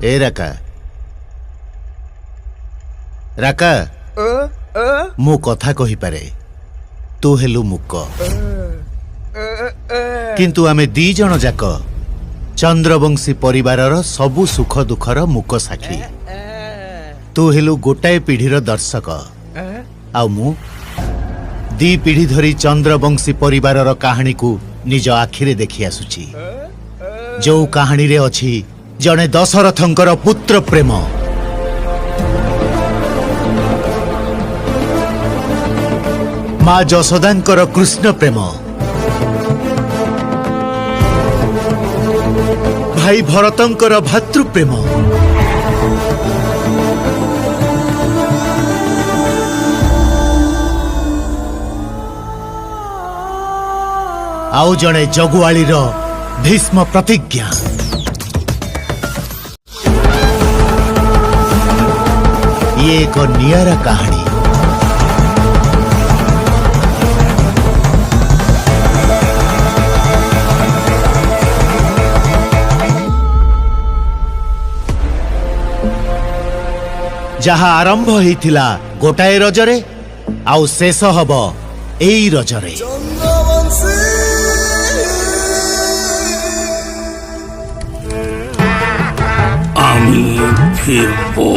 ए राका राका मु कथा कहि पारे तू हेलु मुक किंतु आमे दी जण जाक चंद्रवंशी परिवारर सबु सुख दुखर मुक साक्षी। तू हेलु गोटाए पीढ़ीर दर्शक आ मु दी पीढ़ी धरी चंद्रवंशी परिवारर कहानी को निज आखिरे देखि आसुची। जो कहानी रे अछि जने दशरथंकर पुत्र प्रेम, माँ जशोदांकर कृष्ण प्रेम, भाई भरतंकर भातृ प्रेम, आउ जने जगुआलीर भीष्म प्रतिज्ञा। ये एक नियारा कहानी। जहाँ आरंभ होइथिला गोटाए रजरे आउ शेष हब एई रजरे। আমি ফিরবো।